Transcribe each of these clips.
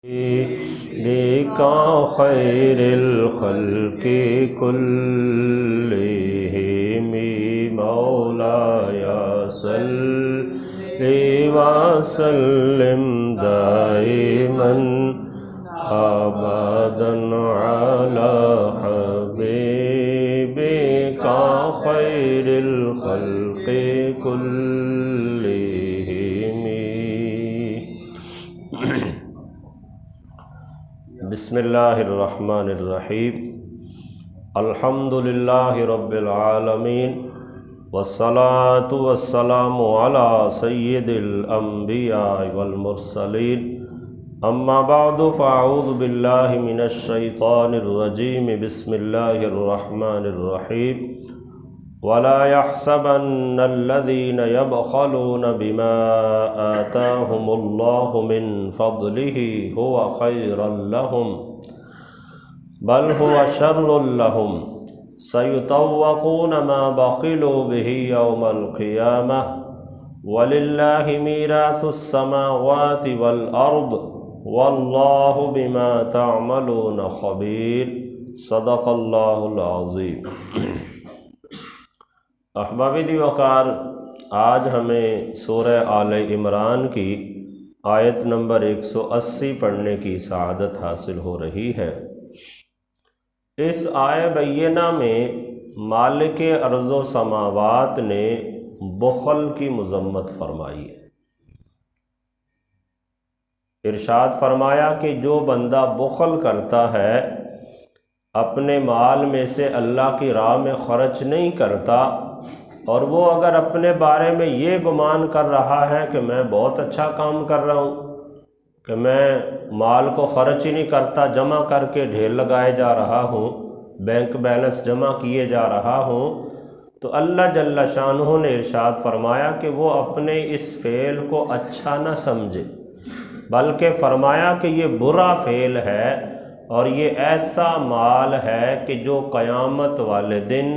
بِكَ خَيْرِ الْخَلْقِ كُلِّهِمْ مولاي صل وسلم دائما أبدا على حبيبك خير الخلق كلهم. بسم اللہ الرحمن الرحیم. الحمد للہ رب العالمین والصلاة والسلام علی سید الانبیاء والمرسلین. اما بعد فاعوذ باللہ من الشیطان الرجیم. بسم اللہ الرحمن الرحیم. ولا يحسبن الذين يبخلون بما آتاهم الله من فضله هو خيرا لهم بل هو شر لهم سيطوقون ما بخلوا به يوم القيامة ولله ميراث السماوات والأرض والله بما تعملون خبير. صدق الله العظيم. احباب دی وقار، آج ہمیں سورہ آل عمران کی آیت نمبر 180 پڑھنے کی سعادت حاصل ہو رہی ہے. اس آیہ بینہ میں مالک ارض و سماوات نے بخل کی مذمت فرمائی ہے. ارشاد فرمایا کہ جو بندہ بخل کرتا ہے، اپنے مال میں سے اللہ کی راہ میں خرچ نہیں کرتا، اور وہ اگر اپنے بارے میں یہ گمان کر رہا ہے کہ میں بہت اچھا کام کر رہا ہوں، کہ میں مال کو خرچ ہی نہیں کرتا، جمع کر کے ڈھیر لگائے جا رہا ہوں، بینک بیلنس جمع کیے جا رہا ہوں، تو اللہ جل شانہ نے ارشاد فرمایا کہ وہ اپنے اس فعل کو اچھا نہ سمجھے، بلکہ فرمایا کہ یہ برا فعل ہے اور یہ ایسا مال ہے کہ جو قیامت والے دن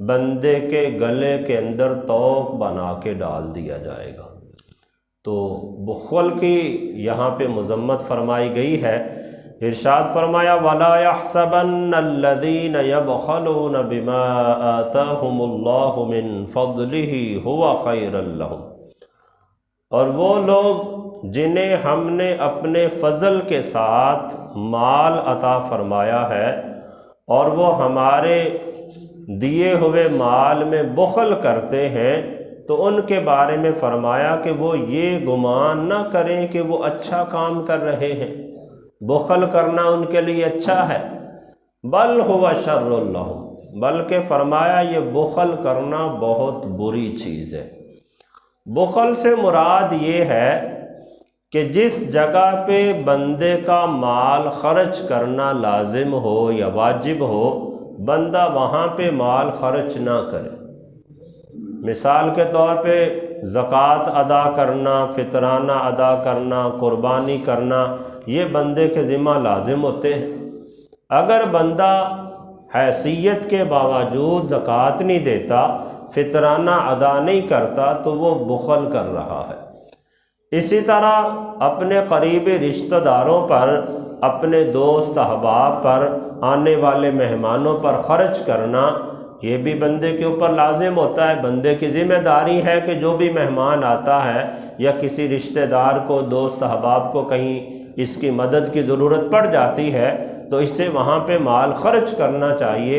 بندے کے گلے کے اندر توق بنا کے ڈال دیا جائے گا. تو بخل کی یہاں پہ مذمت فرمائی گئی ہے. ارشاد فرمایا وَلَا يَحْسَبَنَّ الَّذِينَ يَبْخَلُونَ بِمَا آتَاهُمُ اللَّهُ مِن فَضْلِهِ هُوَ خَيْرًا لَهُمْ. اور وہ لوگ جنہیں ہم نے اپنے فضل کے ساتھ مال عطا فرمایا ہے اور وہ ہمارے دیے ہوئے مال میں بخل کرتے ہیں، تو ان کے بارے میں فرمایا کہ وہ یہ گمان نہ کریں کہ وہ اچھا کام کر رہے ہیں، بخل کرنا ان کے لیے اچھا ہے. بل هو شر لهم، بلکہ فرمایا یہ بخل کرنا بہت بری چیز ہے. بخل سے مراد یہ ہے کہ جس جگہ پہ بندے کا مال خرچ کرنا لازم ہو یا واجب ہو، بندہ وہاں پہ مال خرچ نہ کرے. مثال کے طور پہ زکوٰۃ ادا کرنا، فطرانہ ادا کرنا، قربانی کرنا، یہ بندے کے ذمہ لازم ہوتے ہیں. اگر بندہ حیثیت کے باوجود زکوٰۃ نہیں دیتا، فطرانہ ادا نہیں کرتا، تو وہ بخل کر رہا ہے. اسی طرح اپنے قریبی رشتہ داروں پر، اپنے دوست احباب پر، آنے والے مہمانوں پر خرچ کرنا، یہ بھی بندے کے اوپر لازم ہوتا ہے. بندے کی ذمہ داری ہے کہ جو بھی مہمان آتا ہے یا کسی رشتہ دار کو، دوست احباب کو کہیں اس کی مدد کی ضرورت پڑ جاتی ہے تو اس سے وہاں پہ مال خرچ کرنا چاہیے.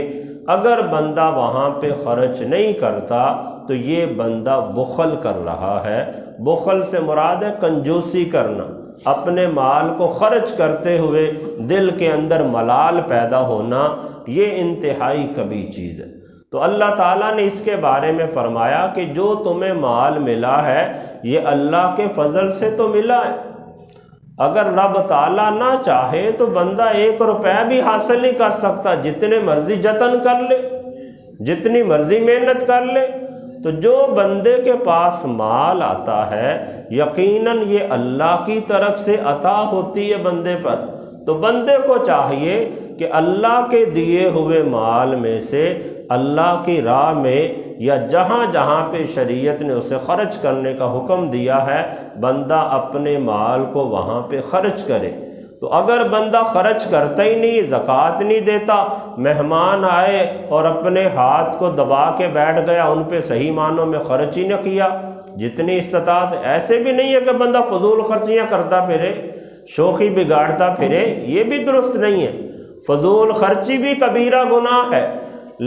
اگر بندہ وہاں پہ خرچ نہیں کرتا تو یہ بندہ بخل کر رہا ہے. بخل سے مراد ہے کنجوسی کرنا، اپنے مال کو خرچ کرتے ہوئے دل کے اندر ملال پیدا ہونا، یہ انتہائی کبھی چیز ہے. تو اللہ تعالیٰ نے اس کے بارے میں فرمایا کہ جو تمہیں مال ملا ہے یہ اللہ کے فضل سے تو ملا ہے. اگر رب تعالیٰ نہ چاہے تو بندہ 1 روپیہ بھی حاصل نہیں کر سکتا، جتنے مرضی جتن کر لے، جتنی مرضی محنت کر لے. تو جو بندے کے پاس مال آتا ہے یقیناً یہ اللہ کی طرف سے عطا ہوتی ہے بندے پر. تو بندے کو چاہیے کہ اللہ کے دیے ہوئے مال میں سے اللہ کی راہ میں یا جہاں جہاں پہ شریعت نے اسے خرچ کرنے کا حکم دیا ہے، بندہ اپنے مال کو وہاں پہ خرچ کرے. تو اگر بندہ خرچ کرتا ہی نہیں، زکوٰۃ نہیں دیتا، مہمان آئے اور اپنے ہاتھ کو دبا کے بیٹھ گیا، ان پہ صحیح معنوں میں خرچ ہی نہ کیا جتنی استطاعت، ایسے بھی نہیں ہے کہ بندہ فضول خرچیاں کرتا پھرے، شوخی بگاڑتا پھرے، یہ بھی درست نہیں ہے۔ فضول خرچی بھی کبیرہ گناہ ہے،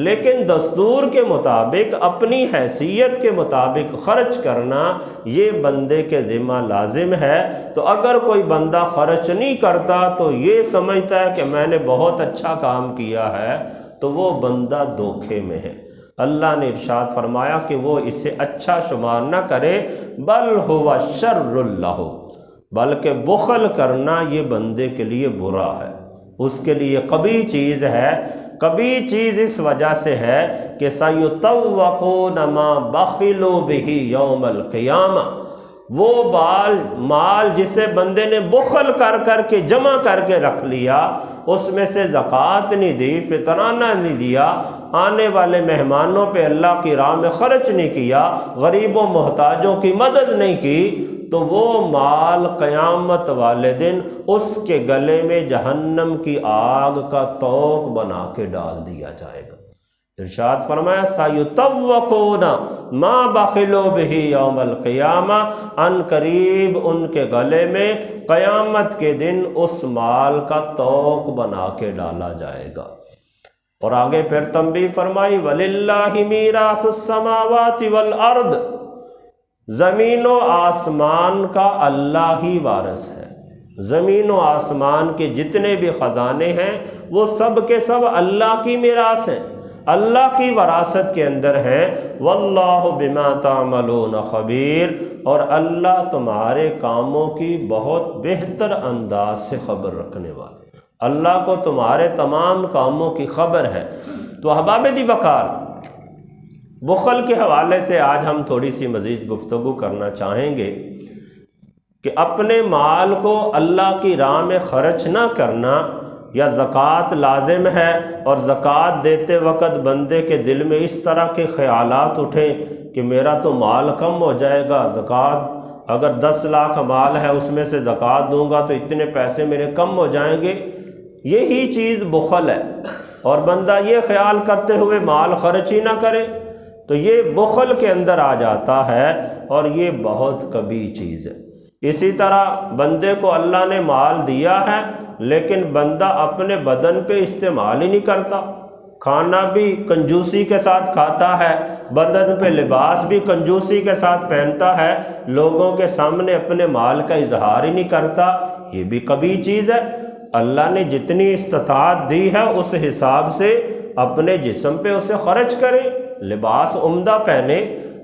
لیکن دستور کے مطابق، اپنی حیثیت کے مطابق خرچ کرنا یہ بندے کے ذمہ لازم ہے۔ تو اگر کوئی بندہ خرچ نہیں کرتا تو یہ سمجھتا ہے کہ میں نے بہت اچھا کام کیا ہے، تو وہ بندہ دھوکے میں ہے۔ اللہ نے ارشاد فرمایا کہ وہ اسے اچھا شمار نہ کرے، بل ہوا شر لہ، بلکہ بخل کرنا یہ بندے کے لیے برا ہے، اس کے لیے قبیح چیز ہے۔ قبیح چیز اس وجہ سے ہے کہ سَيُطَوَّقُونَ مَا بَخِلُوا بِهِ يَوْمَ الْقِيَامَةِ، وہ مال جسے بندے نے بخل کر کے جمع کر کے رکھ لیا، اس میں سے زکوٰۃ نہیں دی، فطرانہ نہیں دیا، آنے والے مہمانوں پہ اللہ کی راہ میں خرچ نہیں کیا، غریبوں محتاجوں کی مدد نہیں کی، تو وہ مال قیامت والے دن اس کے گلے میں جہنم کی آگ کا توق بنا کے ڈال دیا جائے گا۔ ارشاد فرمایا سَيُطَوَّقُونَ مَا بَخِلُوا بِهِ يَوْمَ الْقِيَامَةِ، ان قریب ان کے گلے میں قیامت کے دن اس مال کا توق بنا کے ڈالا جائے گا۔ اور آگے پھر تنبیہ فرمائی وَلِلَّهِ مِيرَاثُ السَّمَاوَاتِ وَالْأَرْضِ، زمین و آسمان کا اللہ ہی وارث ہے۔ زمین و آسمان کے جتنے بھی خزانے ہیں وہ سب کے سب اللہ کی میراث ہیں، اللہ کی وراثت کے اندر ہیں۔ واللہ بما تعملون خبیر، اور اللہ تمہارے کاموں کی بہت بہتر انداز سے خبر رکھنے والا، اللہ کو تمہارے تمام کاموں کی خبر ہے۔ تو احباب دی وقار، بخل کے حوالے سے آج ہم تھوڑی سی مزید گفتگو کرنا چاہیں گے کہ اپنے مال کو اللہ کی راہ میں خرچ نہ کرنا، یا زکوٰۃ لازم ہے اور زکوٰۃ دیتے وقت بندے کے دل میں اس طرح کے خیالات اٹھیں کہ میرا تو مال کم ہو جائے گا، زکوٰۃ اگر 10 لاکھ مال ہے اس میں سے زکوٰۃ دوں گا تو اتنے پیسے میرے کم ہو جائیں گے، یہی چیز بخل ہے۔ اور بندہ یہ خیال کرتے ہوئے مال خرچ ہی نہ کرے تو یہ بخل کے اندر آ جاتا ہے، اور یہ بہت کبیح چیز ہے۔ اسی طرح بندے کو اللہ نے مال دیا ہے لیکن بندہ اپنے بدن پہ استعمال ہی نہیں کرتا، کھانا بھی کنجوسی کے ساتھ کھاتا ہے، بدن پہ لباس بھی کنجوسی کے ساتھ پہنتا ہے، لوگوں کے سامنے اپنے مال کا اظہار ہی نہیں کرتا، یہ بھی کبیح چیز ہے۔ اللہ نے جتنی استطاعت دی ہے اس حساب سے اپنے جسم پہ اسے خرچ کرے، لباس عمدہ پہنے،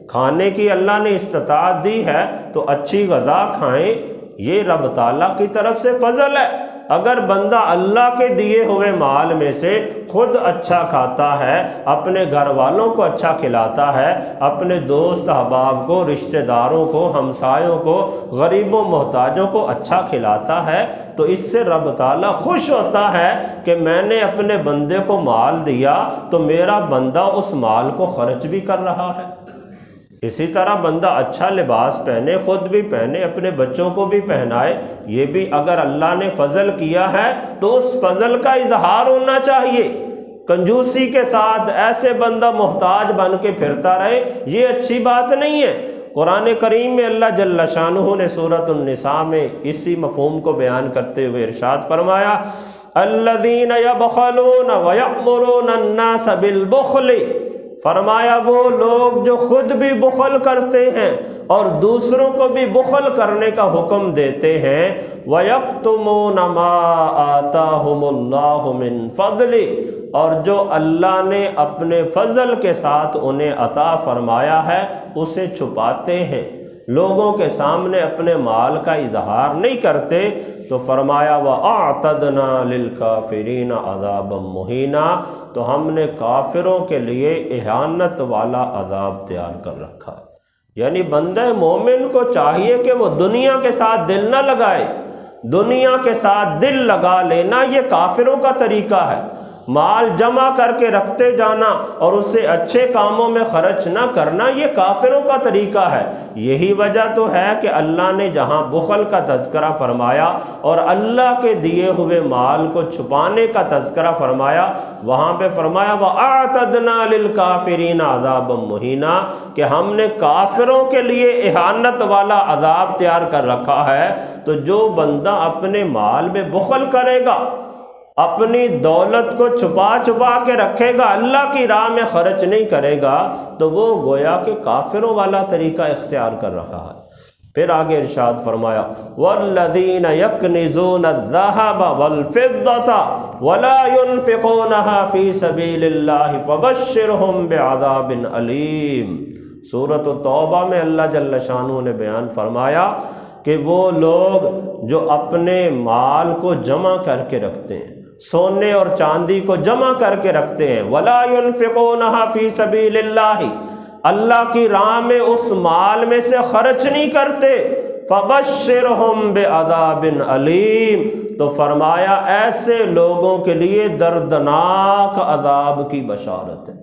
کھانے کی اللہ نے استطاعت دی ہے تو اچھی غذا کھائیں، یہ رب تعالیٰ کی طرف سے فضل ہے۔ اگر بندہ اللہ کے دیے ہوئے مال میں سے خود اچھا کھاتا ہے، اپنے گھر والوں کو اچھا کھلاتا ہے، اپنے دوست احباب کو، رشتہ داروں کو، ہمسایوں کو، غریبوں محتاجوں کو اچھا کھلاتا ہے، تو اس سے رب تعالیٰ خوش ہوتا ہے کہ میں نے اپنے بندے کو مال دیا تو میرا بندہ اس مال کو خرچ بھی کر رہا ہے۔ اسی طرح بندہ اچھا لباس پہنے، خود بھی پہنے، اپنے بچوں کو بھی پہنائے، یہ بھی اگر اللہ نے فضل کیا ہے تو اس فضل کا اظہار ہونا چاہیے۔ کنجوسی کے ساتھ ایسے بندہ محتاج بن کے پھرتا رہے، یہ اچھی بات نہیں ہے۔ قرآن کریم میں اللہ جل شانہ نے سورۃ النساء میں اسی مفہوم کو بیان کرتے ہوئے ارشاد فرمایا الذین یبخلون ویأمرون الناس بالبخل، فرمایا وہ لوگ جو خود بھی بخل کرتے ہیں اور دوسروں کو بھی بخل کرنے کا حکم دیتے ہیں، وَيَكْتُمُونَ مَا آتَاهُمُ اللَّهُ مِنْ فَضْلِ، اور جو اللہ نے اپنے فضل کے ساتھ انہیں عطا فرمایا ہے اسے چھپاتے ہیں، لوگوں کے سامنے اپنے مال کا اظہار نہیں کرتے، تو فرمایا وَأَعْتَدْنَا لِلْكَافِرِينَ عَذَابًا مُهِينًا، تو ہم نے کافروں کے لیے اہانت والا عذاب تیار کر رکھا ہے۔ یعنی بندہ مومن کو چاہیے کہ وہ دنیا کے ساتھ دل نہ لگائے، دنیا کے ساتھ دل لگا لینا یہ کافروں کا طریقہ ہے۔ مال جمع کر کے رکھتے جانا اور اسے اچھے کاموں میں خرچ نہ کرنا، یہ کافروں کا طریقہ ہے۔ یہی وجہ تو ہے کہ اللہ نے جہاں بخل کا تذکرہ فرمایا اور اللہ کے دیے ہوئے مال کو چھپانے کا تذکرہ فرمایا، وہاں پہ فرمایا وَأَعْتَدْنَا لِلْكَافِرِينَ عَذَابًا مُهِينًا، کہ ہم نے کافروں کے لیے اہانت والا عذاب تیار کر رکھا ہے۔ تو جو بندہ اپنے مال میں بخل کرے گا، اپنی دولت کو چھپا چھپا کے رکھے گا، اللہ کی راہ میں خرچ نہیں کرے گا، تو وہ گویا کہ کافروں والا طریقہ اختیار کر رہا ہے۔ پھر آگے ارشاد فرمایا وَالَّذِينَ يَكْنِزُونَ الذَّهَبَ وَالْفِضَّةَ وَلَا يُنْفِقُونَهَا فِي سَبِيلِ اللَّهِ فَبَشِّرْهُم بِعَذَابٍ أَلِيمٍ۔ سورۃ التوبہ میں اللہ جل شانہ نے بیان فرمایا کہ وہ لوگ جو اپنے مال کو جمع کر کے رکھتے ہیں، سونے اور چاندی کو جمع کر کے رکھتے ہیں، وَلَا يُنْفِقُونَهَا فِي سَبِيلِ اللَّهِ، اللہ کی راہ میں اس مال میں سے خرچ نہیں کرتے، فَبَشِّرْهُم بِعَذَابٍ أَلِيمٍ، تو فرمایا ایسے لوگوں کے لیے دردناک عذاب کی بشارت ہے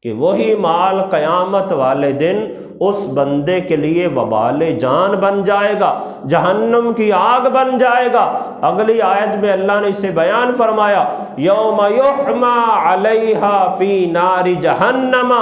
کہ وہی مال قیامت والے دن اس بندے کے لیے وبال جان بن جائے گا، جہنم کی آگ بن جائے گا۔ اگلی آیت میں اللہ نے اسے بیان فرمایا یوم یحما علیہا فی نار جہنم،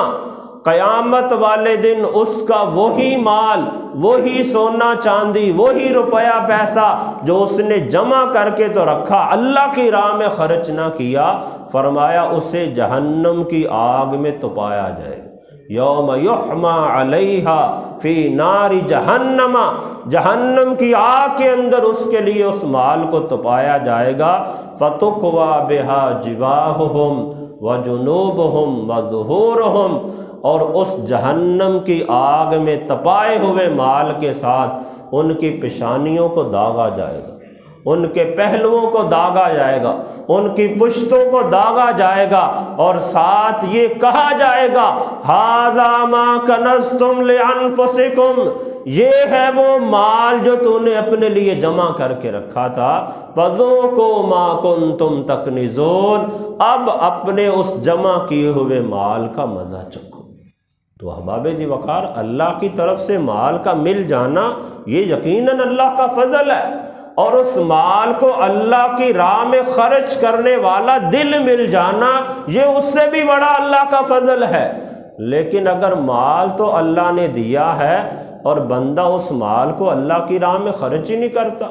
قیامت والے دن اس کا وہی مال، وہی سونا چاندی، وہی روپیہ پیسہ جو اس نے جمع کر کے تو رکھا، اللہ کی راہ میں خرچ نہ کیا، فرمایا اسے جہنم کی آگ میں تپایا جائے گا۔ یوم یحما علیہا فی نار جہنم، جہنم کی آگ کے اندر اس کے لیے اس مال کو تپایا جائے گا، فتکوی بہا جباہہم وجنوبہم وظہورہم، اور اس جہنم کی آگ میں تپائے ہوئے مال کے ساتھ ان کی پیشانیوں کو داغا جائے گا، ان کے پہلوؤں کو داغا جائے گا، ان کی پشتوں کو داغا جائے گا، اور ساتھ یہ کہا جائے گا ھذا ما کنزتم لانفسکم، یہ ہے وہ مال جو تو نے اپنے لیے جمع کر کے رکھا تھا، فذوقوا ما کنتم تکنزون، اب اپنے اس جمع کیے ہوئے مال کا مزہ چکھو۔ تو احباب دی وقار، اللہ کی طرف سے مال کا مل جانا یہ یقیناً اللہ کا فضل ہے، اور اس مال کو اللہ کی راہ میں خرچ کرنے والا دل مل جانا یہ اس سے بھی بڑا اللہ کا فضل ہے۔ لیکن اگر مال تو اللہ نے دیا ہے اور بندہ اس مال کو اللہ کی راہ میں خرچ ہی نہیں کرتا،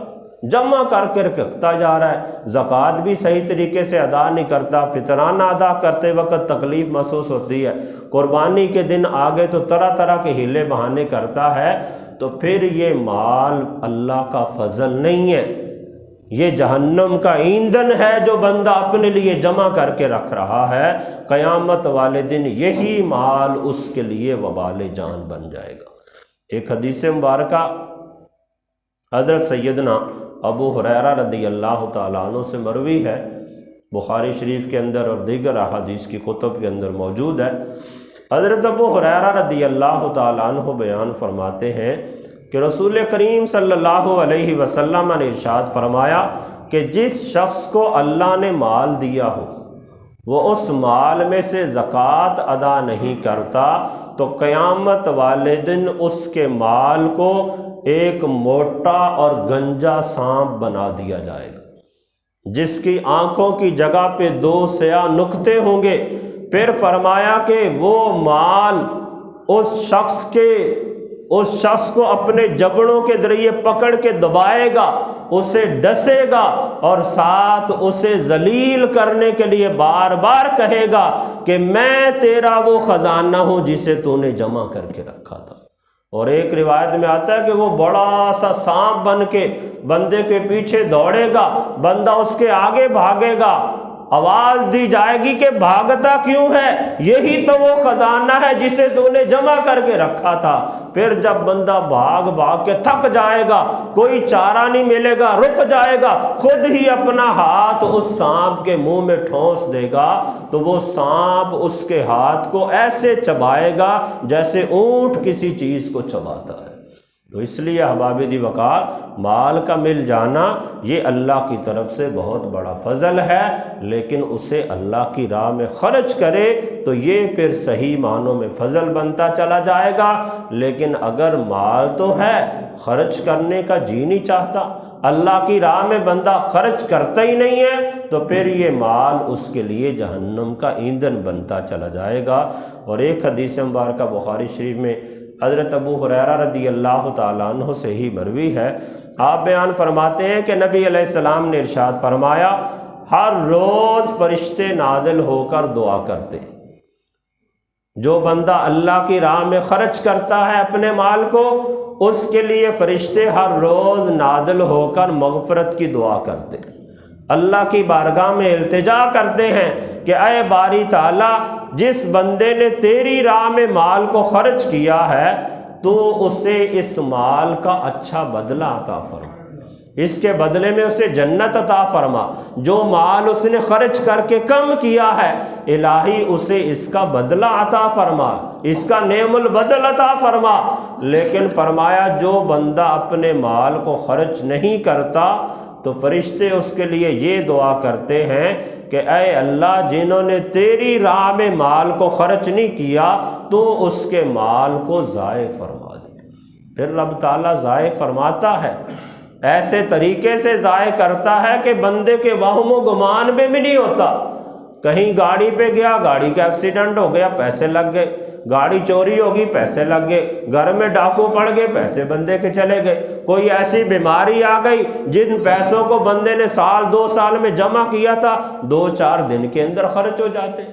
جمع کر کے رکھتا جا رہا ہے، زکوٰۃ بھی صحیح طریقے سے ادا نہیں کرتا، فطرانہ ادا کرتے وقت تکلیف محسوس ہوتی ہے، قربانی کے دن آگے تو طرح طرح کے ہیلے بہانے کرتا ہے، تو پھر یہ مال اللہ کا فضل نہیں ہے، یہ جہنم کا ایندھن ہے جو بندہ اپنے لیے جمع کر کے رکھ رہا ہے۔ قیامت والے دن یہی مال اس کے لیے وبال جان بن جائے گا۔ ایک حدیث مبارکہ حضرت سیدنا ابو ہریرہ رضی اللہ تعالیٰ عنہ سے مروی ہے، بخاری شریف کے اندر اور دیگر احادیث کی کتب کے اندر موجود ہے۔ حضرت ابو ہریرہ رضی اللہ تعالیٰ عنہ بیان فرماتے ہیں کہ رسول کریم صلی اللہ علیہ وسلم نے ارشاد فرمایا کہ جس شخص کو اللہ نے مال دیا ہو وہ اس مال میں سے زکوٰۃ ادا نہیں کرتا، تو قیامت والے دن اس کے مال کو ایک موٹا اور گنجا سانپ بنا دیا جائے گا جس کی آنکھوں کی جگہ پہ 2 سیاہ نقطے ہوں گے۔ پھر فرمایا کہ وہ مال اس شخص کو اپنے جبڑوں کے ذریعے پکڑ کے دبائے گا، اسے ڈسے گا، اور ساتھ اسے ذلیل کرنے کے لیے بار بار کہے گا کہ میں تیرا وہ خزانہ ہوں جسے تو نے جمع کر کے رکھا تھا۔ اور ایک روایت میں آتا ہے کہ وہ بڑا سا سانپ بن کے بندے کے پیچھے دوڑے گا، بندہ اس کے آگے بھاگے گا، آواز دی جائے گی کہ بھاگتا کیوں ہے، یہی تو وہ خزانہ ہے جسے تو نے جمع کر کے رکھا تھا۔ پھر جب بندہ بھاگ بھاگ کے تھک جائے گا، کوئی چارہ نہیں ملے گا، رک جائے گا، خود ہی اپنا ہاتھ اس سانپ کے منہ میں ٹھونس دے گا، تو وہ سانپ اس کے ہاتھ کو ایسے چبائے گا جیسے اونٹ کسی چیز کو چباتا ہے۔ تو اس لیے احباب دی وقار مال کا مل جانا یہ اللہ کی طرف سے بہت بڑا فضل ہے، لیکن اسے اللہ کی راہ میں خرچ کرے تو یہ پھر صحیح معنوں میں فضل بنتا چلا جائے گا۔ لیکن اگر مال تو ہے، خرچ کرنے کا جی نہیں چاہتا، اللہ کی راہ میں بندہ خرچ کرتا ہی نہیں ہے، تو پھر یہ مال اس کے لیے جہنم کا ایندھن بنتا چلا جائے گا۔ اور ایک حدیث مبارکہ بخاری شریف میں حضرت ابو ہریرہ رضی اللہ تعالیٰ عنہ سے ہی مروی ہے، آپ بیان فرماتے ہیں کہ نبی علیہ السلام نے ارشاد فرمایا، ہر روز فرشتے نازل ہو کر دعا کرتے، جو بندہ اللہ کی راہ میں خرچ کرتا ہے اپنے مال کو، اس کے لیے فرشتے ہر روز نازل ہو کر مغفرت کی دعا کرتے، اللہ کی بارگاہ میں التجا کرتے ہیں کہ اے باری تعالیٰ، جس بندے نے تیری راہ میں مال کو خرچ کیا ہے تو اسے اس مال کا اچھا بدلہ عطا فرما، اس کے بدلے میں اسے جنت عطا فرما۔ جو مال اس نے خرچ کر کے کم کیا ہے، الہی اسے اس کا بدلہ عطا فرما، اس کا نعم البدل عطا فرما۔ لیکن فرمایا جو بندہ اپنے مال کو خرچ نہیں کرتا تو فرشتے اس کے لیے یہ دعا کرتے ہیں کہ اے اللہ، جنہوں نے تیری راہ میں مال کو خرچ نہیں کیا تو اس کے مال کو ضائع فرما دے۔ پھر رب تعالیٰ ضائع فرماتا ہے، ایسے طریقے سے ضائع کرتا ہے کہ بندے کے وہم و گمان میں بھی نہیں ہوتا۔ کہیں گاڑی پہ گیا، گاڑی کا ایکسیڈنٹ ہو گیا، پیسے لگ گئے، گاڑی چوری ہوگی، پیسے لگ گئے، گھر میں ڈاکو پڑ گئے، پیسے بندے کے چلے گئے، کوئی ایسی بیماری آ گئی جن پیسوں کو بندے نے سال 2 سال میں جمع کیا تھا 2-4 دن کے اندر خرچ ہو جاتے۔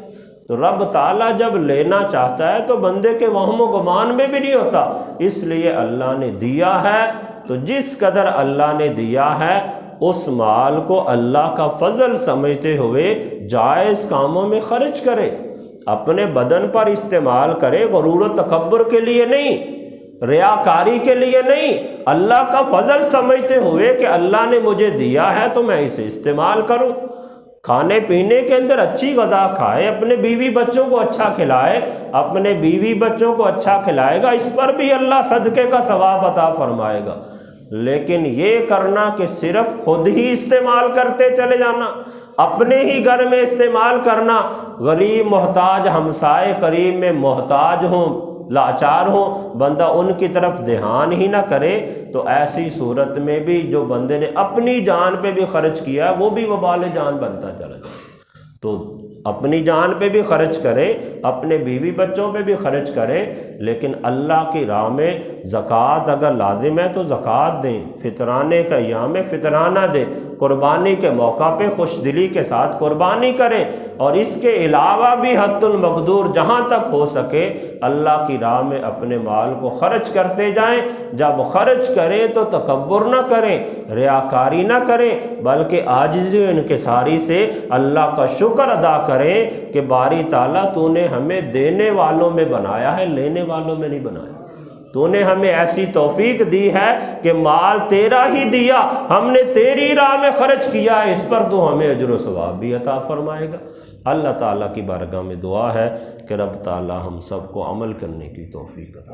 تو رب تعالیٰ جب لینا چاہتا ہے تو بندے کے وہم و گمان میں بھی نہیں ہوتا، اس لیے اللہ نے دیا ہے تو جس قدر اللہ نے دیا ہے اس مال کو اللہ کا فضل سمجھتے ہوئے جائز کاموں میں خرچ کرے، اپنے بدن پر استعمال کرے، غرور و تکبر کے لیے نہیں، ریاکاری کے لیے نہیں، اللہ کا فضل سمجھتے ہوئے کہ اللہ نے مجھے دیا ہے تو میں اسے استعمال کروں۔ کھانے پینے کے اندر اچھی غذا کھائے، اپنے بیوی بچوں کو اچھا کھلائے، اپنے بیوی بچوں کو اچھا کھلائے گا، اس پر بھی اللہ صدقے کا ثواب عطا فرمائے گا۔ لیکن یہ کرنا کہ صرف خود ہی استعمال کرتے چلے جانا، اپنے ہی گھر میں استعمال کرنا، غریب محتاج ہمسائے قریب میں محتاج ہوں، لاچار ہوں، بندہ ان کی طرف دھیان ہی نہ کرے، تو ایسی صورت میں بھی جو بندے نے اپنی جان پہ بھی خرچ کیا ہے وہ بھی وبال جان بنتا چلا جائے۔ تو اپنی جان پہ بھی خرچ کریں، اپنے بیوی بچوں پہ بھی خرچ کریں، لیکن اللہ کی راہ میں زکوٰۃ اگر لازم ہے تو زکوٰۃ دیں، فطرانے کا ایام میں فطرانہ دیں، قربانی کے موقع پہ خوش دلی کے ساتھ قربانی کریں، اور اس کے علاوہ بھی حد المقدور جہاں تک ہو سکے اللہ کی راہ میں اپنے مال کو خرچ کرتے جائیں۔ جب خرچ کریں تو تکبر نہ کریں، ریاکاری نہ کریں، بلکہ عاجزی و انکساری سے اللہ کا شکر ادا کریں کہ باری تعالیٰ تو نے ہمیں دینے والوں میں بنایا ہے، لینے والوں میں نہیں بنایا۔ تو نے ہمیں ایسی توفیق دی ہے کہ مال تیرا ہی دیا، ہم نے تیری راہ میں خرچ کیا ہے، اس پر تو ہمیں اجر و ثواب بھی عطا فرمائے گا۔ اللہ تعالیٰ کی بارگاہ میں دعا ہے کہ رب تعالیٰ ہم سب کو عمل کرنے کی توفیق عطا